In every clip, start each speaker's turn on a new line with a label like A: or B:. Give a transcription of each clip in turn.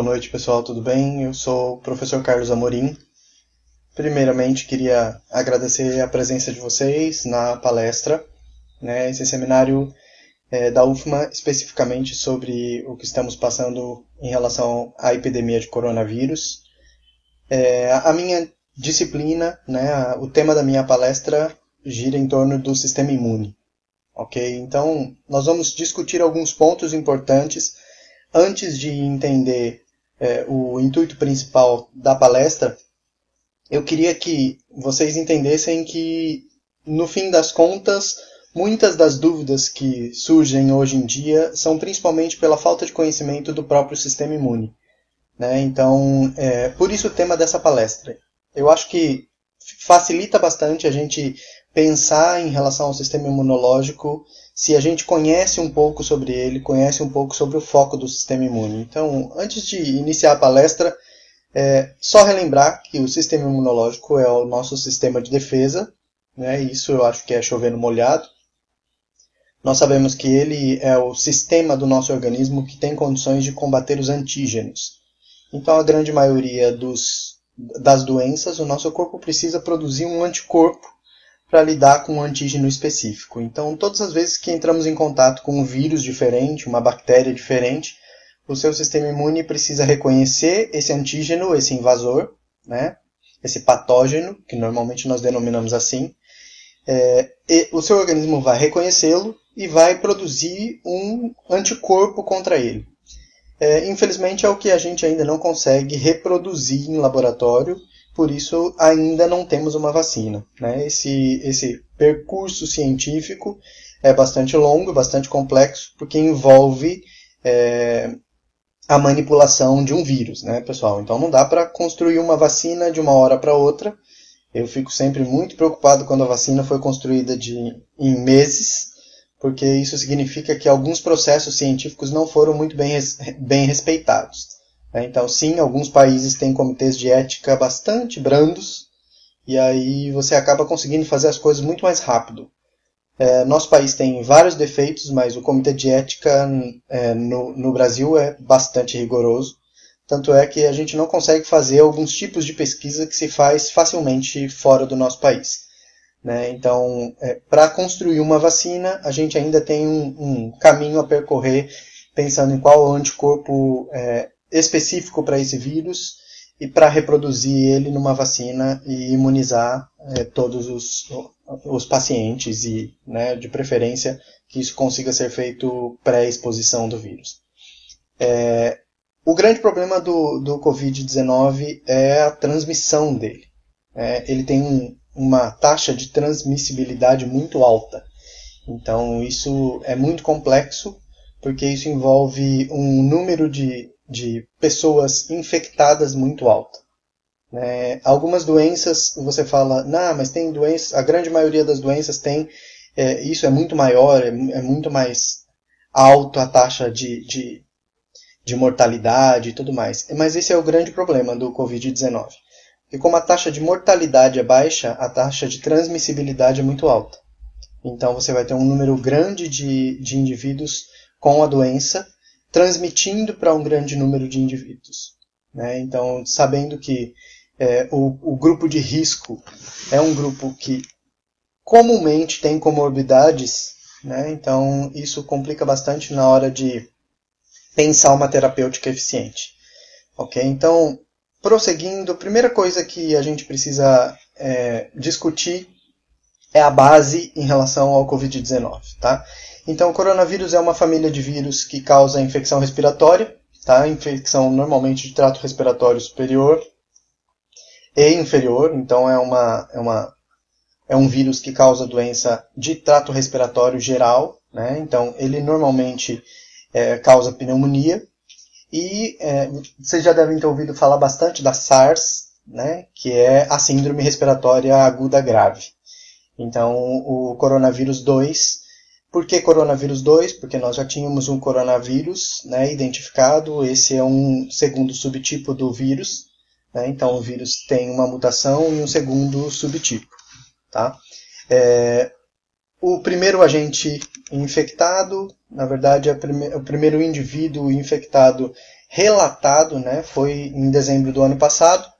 A: Boa noite, pessoal, tudo bem? Eu sou o professor Carlos Amorim. Primeiramente, queria agradecer a presença de vocês na palestra, né? Esse seminário da UFMA, especificamente sobre o que estamos passando em relação à epidemia de coronavírus. A minha disciplina, né, o tema da minha palestra gira em torno do sistema imune. Ok? Então, nós vamos discutir alguns pontos importantes. Antes de entender o intuito principal da palestra, eu queria que vocês entendessem que, no fim das contas, muitas das dúvidas que surgem hoje em dia são principalmente pela falta de conhecimento do próprio sistema imune, né? Então, por isso o tema dessa palestra. Eu acho que facilita bastante a gente pensar em relação ao sistema imunológico se a gente conhece um pouco sobre ele, conhece um pouco sobre o foco do sistema imune. Então, antes de iniciar a palestra, só relembrar que o sistema imunológico é o nosso sistema de defesa, né? Isso eu acho que é chover no molhado. Nós sabemos que ele é o sistema do nosso organismo que tem condições de combater os antígenos. Então, a grande maioria das doenças, o nosso corpo precisa produzir um anticorpo para lidar com um antígeno específico. Então, todas as vezes que entramos em contato com um vírus diferente, uma bactéria diferente, o seu sistema imune precisa reconhecer esse antígeno, esse invasor, né? Esse patógeno, que normalmente nós denominamos assim. E o seu organismo vai reconhecê-lo e vai produzir um anticorpo contra ele. Infelizmente, é o que a gente ainda não consegue reproduzir em laboratório. Por isso, ainda não temos uma vacina, né? Esse percurso científico é bastante longo, bastante complexo, porque envolve a manipulação de um vírus, né, pessoal? Então, não dá para construir uma vacina de uma hora para outra. Eu fico sempre muito preocupado quando a vacina foi construída em meses, porque isso significa que alguns processos científicos não foram muito bem respeitados. Então, sim, alguns países têm comitês de ética bastante brandos, e aí você acaba conseguindo fazer as coisas muito mais rápido. Nosso país tem vários defeitos, mas o comitê de ética no Brasil é bastante rigoroso. Tanto é que a gente não consegue fazer alguns tipos de pesquisa que se faz facilmente fora do nosso país, né? Então, para construir uma vacina, a gente ainda tem um caminho a percorrer, pensando em qual anticorpo específico para esse vírus e para reproduzir ele numa vacina e imunizar todos os pacientes e, né, de preferência, que isso consiga ser feito pré-exposição do vírus. O grande problema do Covid-19 é a transmissão dele. Ele tem uma taxa de transmissibilidade muito alta. Então, isso é muito complexo, porque isso envolve um número de pessoas infectadas muito alto. Algumas doenças, você fala, não, mas tem doenças, a grande maioria das doenças tem, isso é muito maior, é muito mais alto a taxa de mortalidade e tudo mais. Mas esse é o grande problema do Covid-19. E como a taxa de mortalidade é baixa, a taxa de transmissibilidade é muito alta. Então você vai ter um número grande de indivíduos com a doença, transmitindo para um grande número de indivíduos, né? Então, sabendo que o grupo de risco é um grupo que comumente tem comorbidades, né? Então isso complica bastante na hora de pensar uma terapêutica eficiente. Ok? Então, prosseguindo, a primeira coisa que a gente precisa discutir é a base em relação ao Covid-19, tá? Então, o coronavírus é uma família de vírus que causa infecção respiratória, tá? Infecção normalmente de trato respiratório superior e inferior. Então, é um vírus que causa doença de trato respiratório geral, né? Então, ele normalmente causa pneumonia. E vocês já devem ter ouvido falar bastante da SARS, né? Que é a síndrome respiratória aguda grave. Então, o coronavírus 2... Por que coronavírus 2? Porque nós já tínhamos um coronavírus, né, identificado. Esse é um segundo subtipo do vírus, né? Então, o vírus tem uma mutação e um segundo subtipo. Tá? O primeiro agente infectado, na verdade, o primeiro indivíduo infectado relatado, né, foi em dezembro do ano passado.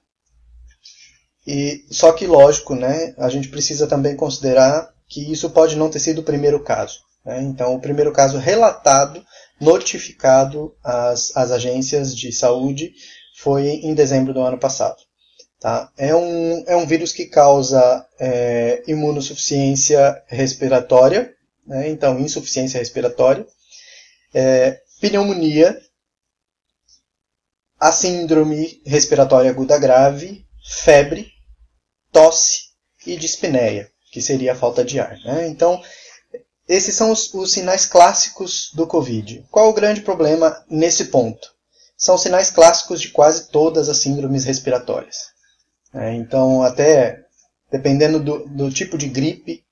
A: Só que, lógico, né, a gente precisa também considerar que isso pode não ter sido o primeiro caso. Né? Então, o primeiro caso relatado, notificado às agências de saúde, foi em dezembro do ano passado. Tá? É um vírus que causa imunossuficiência respiratória, né? Então, insuficiência respiratória, pneumonia, a síndrome respiratória aguda grave, febre, tosse e dispneia, que seria a falta de ar. Né? Então, esses são os sinais clássicos do Covid. Qual o grande problema nesse ponto? São sinais clássicos de quase todas as síndromes respiratórias. Então, até dependendo do tipo de gripe,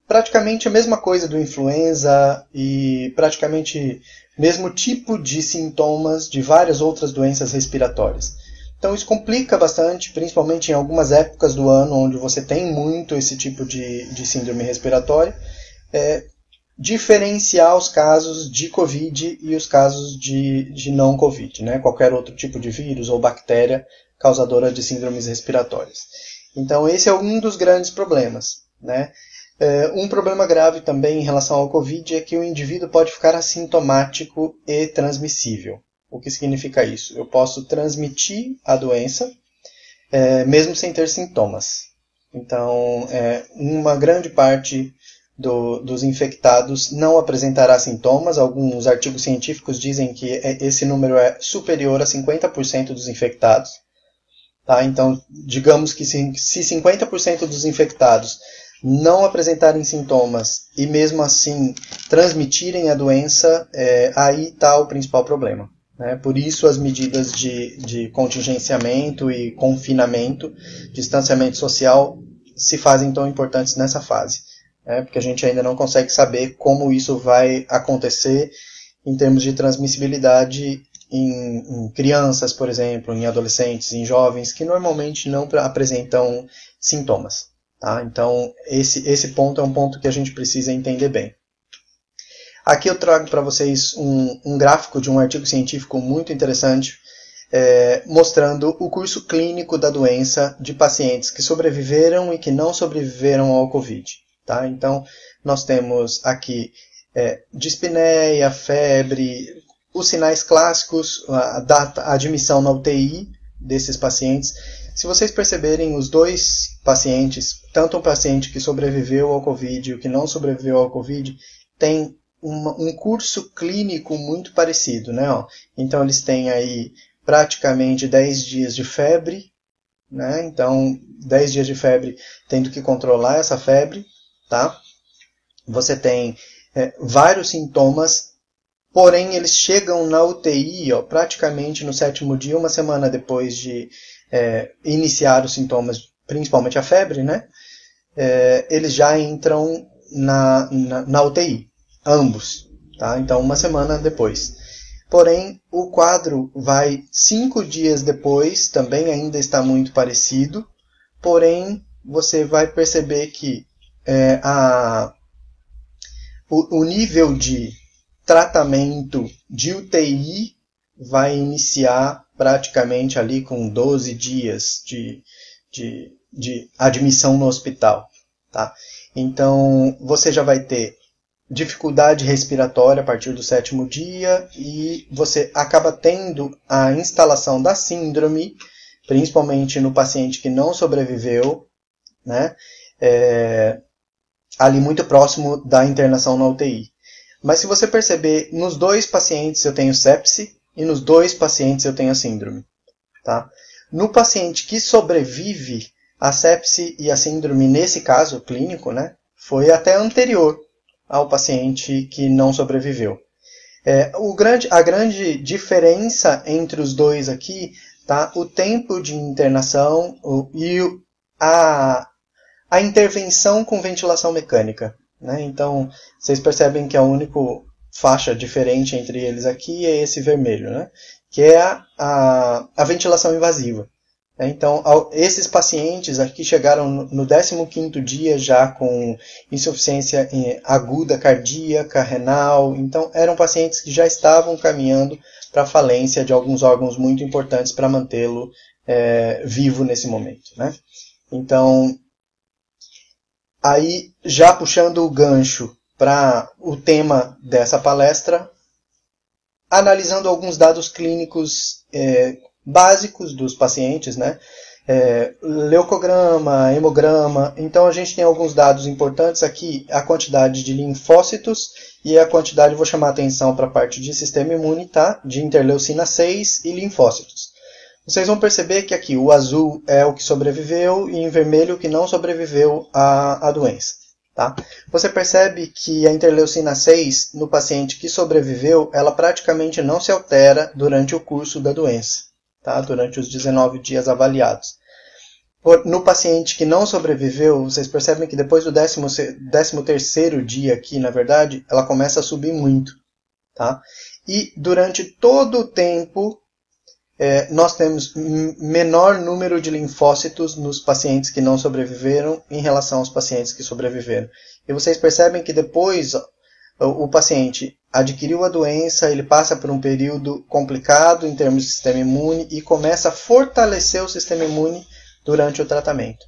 A: praticamente a mesma coisa do influenza e praticamente mesmo tipo de sintomas de várias outras doenças respiratórias. Então isso complica bastante, principalmente em algumas épocas do ano onde você tem muito esse tipo de síndrome respiratória, diferenciar os casos de Covid e os casos de não Covid, né? Qualquer outro tipo de vírus ou bactéria causadora de síndromes respiratórias. Então esse é um dos grandes problemas, né? Um problema grave também em relação ao Covid é que o indivíduo pode ficar assintomático e transmissível. O que significa isso? Eu posso transmitir a doença mesmo sem ter sintomas. Então, uma grande parte dos infectados não apresentará sintomas. Alguns artigos científicos dizem que esse número é superior a 50% dos infectados. Tá? Então, digamos que se 50% dos infectados não apresentarem sintomas e mesmo assim transmitirem a doença, aí está o principal problema. Né? Por isso as medidas de contingenciamento e confinamento, distanciamento social, se fazem tão importantes nessa fase. Né? Porque a gente ainda não consegue saber como isso vai acontecer em termos de transmissibilidade em crianças, por exemplo, em adolescentes, em jovens, que normalmente não apresentam sintomas. Tá? Então, esse ponto é um ponto que a gente precisa entender bem. Aqui eu trago para vocês um gráfico de um artigo científico muito interessante, mostrando o curso clínico da doença de pacientes que sobreviveram e que não sobreviveram ao Covid. Tá? Então, nós temos aqui dispneia, febre, os sinais clássicos, a admissão na UTI desses pacientes. Se vocês perceberem, os dois pacientes, tanto um paciente que sobreviveu ao Covid e o que não sobreviveu ao Covid, tem um curso clínico muito parecido. Né? Então, eles têm aí praticamente 10 dias de febre, né? Então, 10 dias de febre tendo que controlar essa febre. Tá? Você tem vários sintomas, porém eles chegam na UTI praticamente no 7º dia, uma semana depois de iniciar os sintomas, principalmente a febre, né? Eles já entram na UTI, ambos. Tá? Então, uma semana depois. Porém, o quadro vai 5 dias depois, também ainda está muito parecido, porém você vai perceber que o nível de tratamento de UTI vai iniciar praticamente ali com 12 dias de admissão no hospital. Tá? Então, você já vai ter dificuldade respiratória a partir do 7º dia e você acaba tendo a instalação da síndrome, principalmente no paciente que não sobreviveu, né? Ali muito próximo da internação na UTI. Mas se você perceber, nos 2 pacientes eu tenho sepse e nos 2 pacientes eu tenho a síndrome. Tá? No paciente que sobrevive, a sepse e a síndrome, nesse caso clínico, né, foi até anterior ao paciente que não sobreviveu. A grande diferença entre os dois aqui, tá, o tempo de internação e a intervenção com ventilação mecânica. Né? Então, vocês percebem que a única faixa diferente entre eles aqui é esse vermelho, né? Que é a ventilação invasiva. Então, esses pacientes aqui chegaram no 15º dia já com insuficiência aguda cardíaca, renal. Então, eram pacientes que já estavam caminhando para a falência de alguns órgãos muito importantes para mantê-lo vivo nesse momento, né? Então, aí já puxando o gancho para o tema dessa palestra, analisando alguns dados clínicos básicos dos pacientes, né? Leucograma, hemograma. Então a gente tem alguns dados importantes aqui, a quantidade de linfócitos e a quantidade, vou chamar a atenção para a parte de sistema imune, tá? De interleucina 6 e linfócitos. Vocês vão perceber que aqui o azul é o que sobreviveu e em vermelho o que não sobreviveu à doença. Tá? Você percebe que a interleucina 6 no paciente que sobreviveu, ela praticamente não se altera durante o curso da doença, tá? Durante os 19 dias avaliados. No paciente que não sobreviveu, vocês percebem que depois do 13º dia aqui, na verdade, ela começa a subir muito. Tá? E durante todo o tempo, nós temos menor número de linfócitos nos pacientes que não sobreviveram em relação aos pacientes que sobreviveram. E vocês percebem que depois o paciente adquiriu a doença, ele passa por um período complicado em termos de sistema imune e começa a fortalecer o sistema imune durante o tratamento.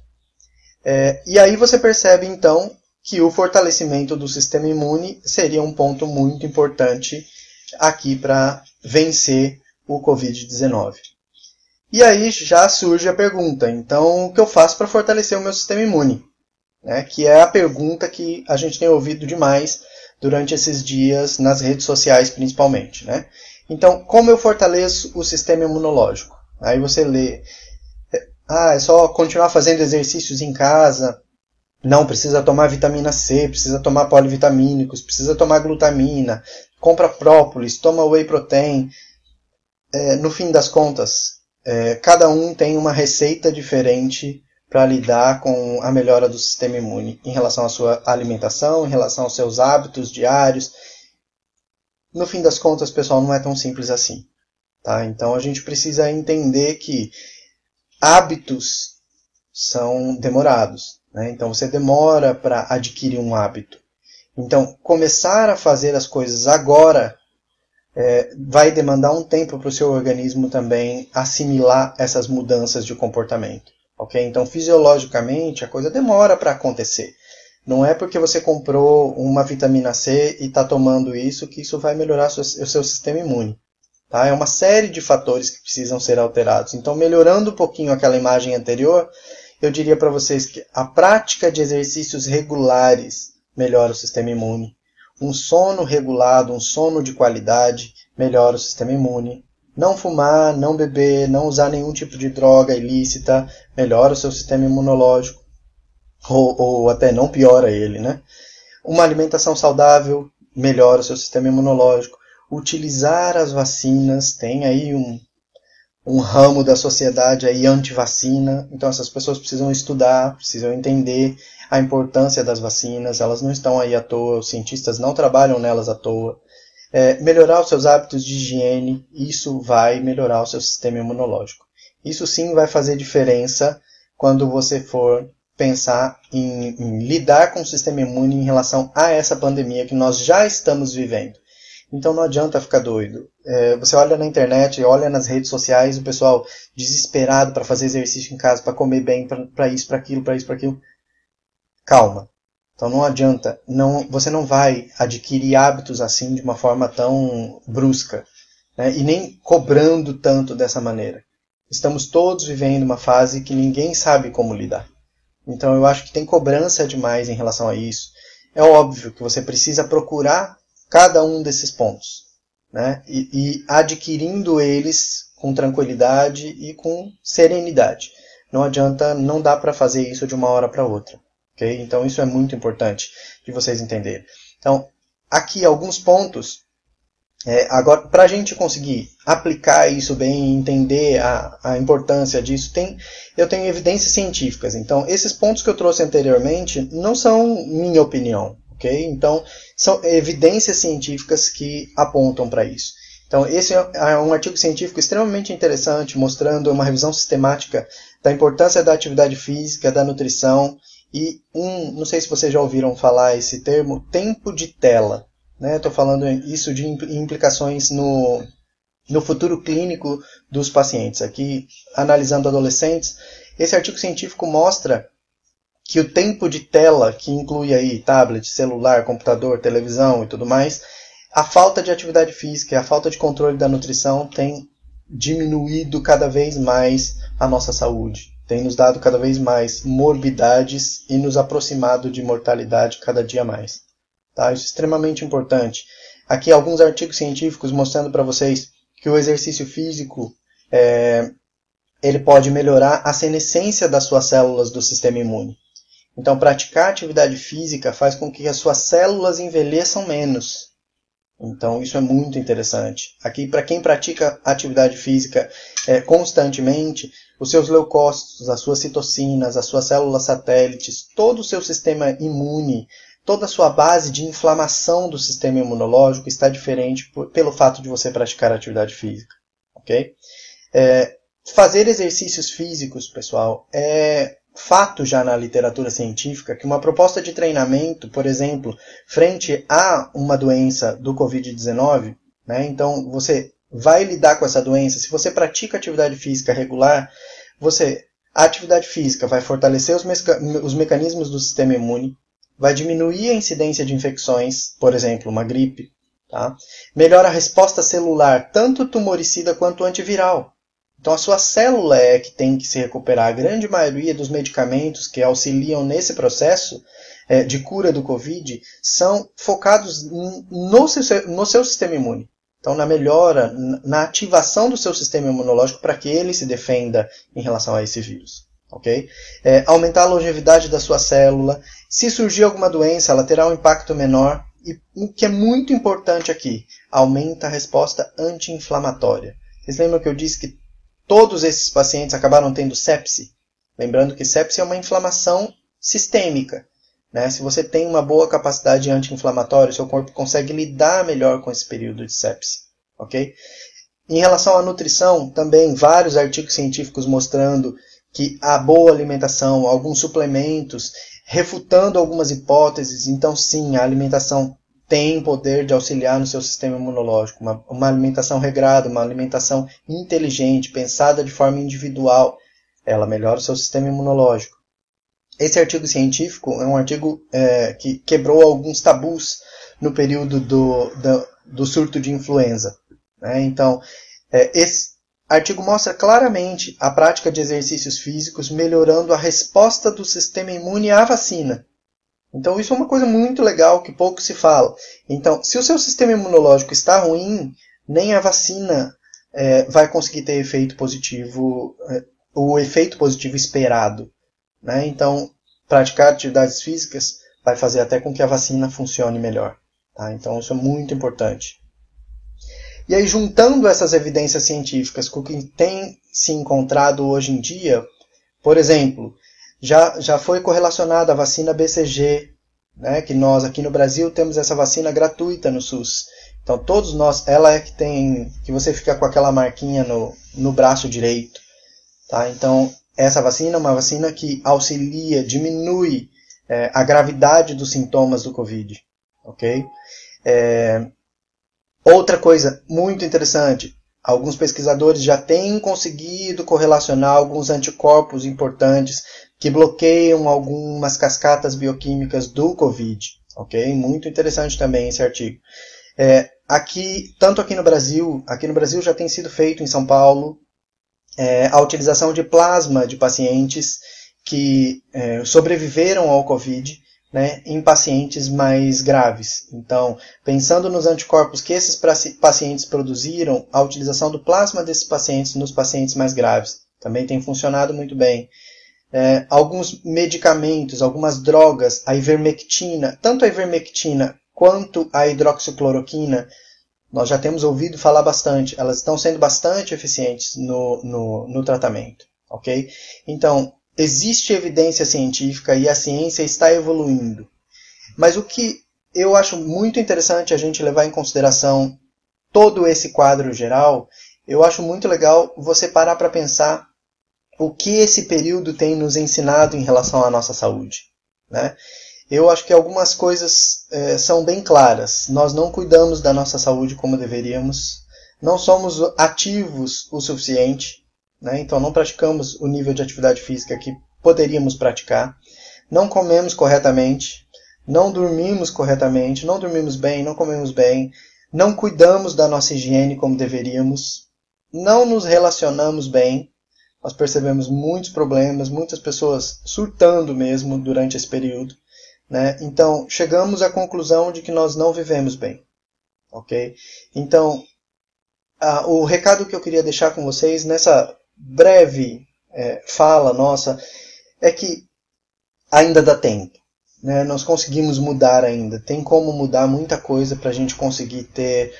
A: E aí você percebe então que o fortalecimento do sistema imune seria um ponto muito importante aqui para vencer o Covid-19. E aí já surge a pergunta, então o que eu faço para fortalecer o meu sistema imune? Que é a pergunta que a gente tem ouvido demais durante esses dias nas redes sociais principalmente. Então, como eu fortaleço o sistema imunológico? Aí você lê, é só continuar fazendo exercícios em casa, não, precisa tomar vitamina C, precisa tomar polivitamínicos, precisa tomar glutamina, compra própolis, toma whey protein. No fim das contas, cada um tem uma receita diferente para lidar com a melhora do sistema imune em relação à sua alimentação, em relação aos seus hábitos diários. No fim das contas, pessoal, não é tão simples assim. Tá? Então a gente precisa entender que hábitos são demorados. Então você demora para adquirir um hábito. Então começar a fazer as coisas agora vai demandar um tempo para o seu organismo também assimilar essas mudanças de comportamento. Okay? Então, fisiologicamente, a coisa demora para acontecer. Não é porque você comprou uma vitamina C e está tomando isso que isso vai melhorar o seu sistema imune. Tá? É uma série de fatores que precisam ser alterados. Então, melhorando um pouquinho aquela imagem anterior, eu diria para vocês que a prática de exercícios regulares melhora o sistema imune. Um sono regulado, um sono de qualidade, melhora o sistema imune. Não fumar, não beber, não usar nenhum tipo de droga ilícita, melhora o seu sistema imunológico. Ou até não piora ele, Uma alimentação saudável melhora o seu sistema imunológico. Utilizar as vacinas, tem aí um ramo da sociedade aí anti-vacina. Então essas pessoas precisam estudar, precisam entender a importância das vacinas, elas não estão aí à toa, os cientistas não trabalham nelas à toa. Melhorar os seus hábitos de higiene, isso vai melhorar o seu sistema imunológico. Isso sim vai fazer diferença quando você for pensar em lidar com o sistema imune em relação a essa pandemia que nós já estamos vivendo. Então não adianta ficar doido. Você olha na internet, olha nas redes sociais, o pessoal desesperado para fazer exercício em casa, para comer bem, para isso, para aquilo, para isso, para aquilo. Calma. Então não adianta, você não vai adquirir hábitos assim de uma forma tão brusca, e nem cobrando tanto dessa maneira. Estamos todos vivendo uma fase que ninguém sabe como lidar. Então eu acho que tem cobrança demais em relação a isso. É óbvio que você precisa procurar cada um desses pontos, e adquirindo eles com tranquilidade e com serenidade. Não adianta, não dá para fazer isso de uma hora para outra. Okay? Então isso é muito importante de vocês entenderem. Então, aqui alguns pontos. Agora, para a gente conseguir aplicar isso bem e entender a importância disso, eu tenho evidências científicas. Então, esses pontos que eu trouxe anteriormente não são minha opinião. Okay? Então, são evidências científicas que apontam para isso. Então, esse é um artigo científico extremamente interessante, mostrando uma revisão sistemática da importância da atividade física, da nutrição e não sei se vocês já ouviram falar esse termo, tempo de tela. Estou falando isso de implicações no futuro clínico dos pacientes. Aqui, analisando adolescentes, esse artigo científico mostra que o tempo de tela, que inclui aí tablet, celular, computador, televisão e tudo mais, a falta de atividade física e a falta de controle da nutrição tem diminuído cada vez mais a nossa saúde. Tem nos dado cada vez mais morbidades e nos aproximado de mortalidade cada dia mais. Tá? Isso é extremamente importante. Aqui alguns artigos científicos mostrando para vocês que o exercício físico ele pode melhorar a senescência das suas células do sistema imune. Então, praticar atividade física faz com que as suas células envelheçam menos. Então, isso é muito interessante. Aqui, para quem pratica atividade física constantemente, os seus leucócitos, as suas citocinas, as suas células satélites, todo o seu sistema imune, toda a sua base de inflamação do sistema imunológico está diferente pelo fato de você praticar atividade física. Okay? Fazer exercícios físicos, pessoal, é fato já na literatura científica que uma proposta de treinamento, por exemplo, frente a uma doença do Covid-19, né, então você vai lidar com essa doença, se você pratica atividade física regular, a atividade física vai fortalecer os mecanismos do sistema imune, vai diminuir a incidência de infecções, por exemplo, uma gripe, tá? Melhora a resposta celular, tanto tumoricida quanto antiviral. Então a sua célula é que tem que se recuperar. A grande maioria dos medicamentos que auxiliam nesse processo de cura do Covid são focados no seu sistema imune. Então na melhora, na ativação do seu sistema imunológico para que ele se defenda em relação a esse vírus. Okay? Aumentar a longevidade da sua célula. Se surgir alguma doença, ela terá um impacto menor. E o que é muito importante aqui, aumenta a resposta anti-inflamatória. Vocês lembram que eu disse que todos esses pacientes acabaram tendo sepse? Lembrando que sepse é uma inflamação sistêmica. Né? Se você tem uma boa capacidade anti-inflamatória, seu corpo consegue lidar melhor com esse período de sepse. Okay? Em relação à nutrição, também vários artigos científicos mostrando que a boa alimentação, alguns suplementos, refutando algumas hipóteses. Então, sim, a alimentação tem poder de auxiliar no seu sistema imunológico. Uma alimentação regrada, uma alimentação inteligente, pensada de forma individual, ela melhora o seu sistema imunológico. Esse artigo científico é um artigo que quebrou alguns tabus no período do surto de influenza. Né? Então, esse artigo mostra claramente a prática de exercícios físicos melhorando a resposta do sistema imune à vacina. Então isso é uma coisa muito legal que pouco se fala. Então, se o seu sistema imunológico está ruim, nem a vacina vai conseguir ter efeito positivo, o efeito positivo esperado. Né? Então, praticar atividades físicas vai fazer até com que a vacina funcione melhor. Tá? Então isso é muito importante. E aí, juntando essas evidências científicas com o que tem se encontrado hoje em dia, por exemplo, já foi correlacionada a vacina BCG, né, que nós aqui no Brasil temos essa vacina gratuita no SUS. Então, todos nós, ela é que você fica com aquela marquinha no braço direito. Tá? Então, essa vacina é uma vacina que auxilia, diminui a gravidade dos sintomas do Covid. Okay? Outra coisa muito interessante, alguns pesquisadores já têm conseguido correlacionar alguns anticorpos importantes que bloqueiam algumas cascatas bioquímicas do Covid. Okay? Muito interessante também esse artigo. Tanto aqui no Brasil já tem sido feito em São Paulo, a utilização de plasma de pacientes que sobreviveram ao Covid, né, em pacientes mais graves. Então, pensando nos anticorpos que esses pacientes produziram, a utilização do plasma desses pacientes nos pacientes mais graves também tem funcionado muito bem. Alguns medicamentos, algumas drogas, a ivermectina, tanto a ivermectina quanto a hidroxicloroquina, nós já temos ouvido falar bastante, elas estão sendo bastante eficientes no tratamento. Okay? Então, existe evidência científica e a ciência está evoluindo. Mas o que eu acho muito interessante a gente levar em consideração todo esse quadro geral, eu acho muito legal você parar para pensar o que esse período tem nos ensinado em relação à nossa saúde, né? Eu acho que algumas coisas são bem claras. Nós não cuidamos da nossa saúde como deveríamos, não somos ativos o suficiente, né? Então não praticamos o nível de atividade física que poderíamos praticar, não comemos corretamente, não dormimos corretamente, não dormimos bem, não comemos bem, não cuidamos da nossa higiene como deveríamos, não nos relacionamos bem. Nós percebemos muitos problemas, muitas pessoas surtando mesmo durante esse período, né? Então, chegamos à conclusão de que nós não vivemos bem. Ok? Então, o recado que eu queria deixar com vocês nessa breve fala nossa é que ainda dá tempo, né? Nós conseguimos mudar ainda. Tem como mudar muita coisa para a gente conseguir ter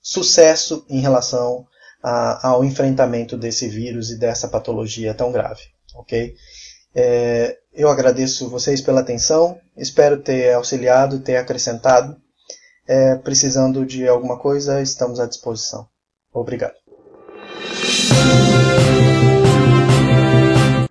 A: sucesso em relação ao enfrentamento desse vírus e dessa patologia tão grave. Ok? Eu agradeço vocês pela atenção, espero ter auxiliado, ter acrescentado. Precisando de alguma coisa, estamos à disposição. Obrigado.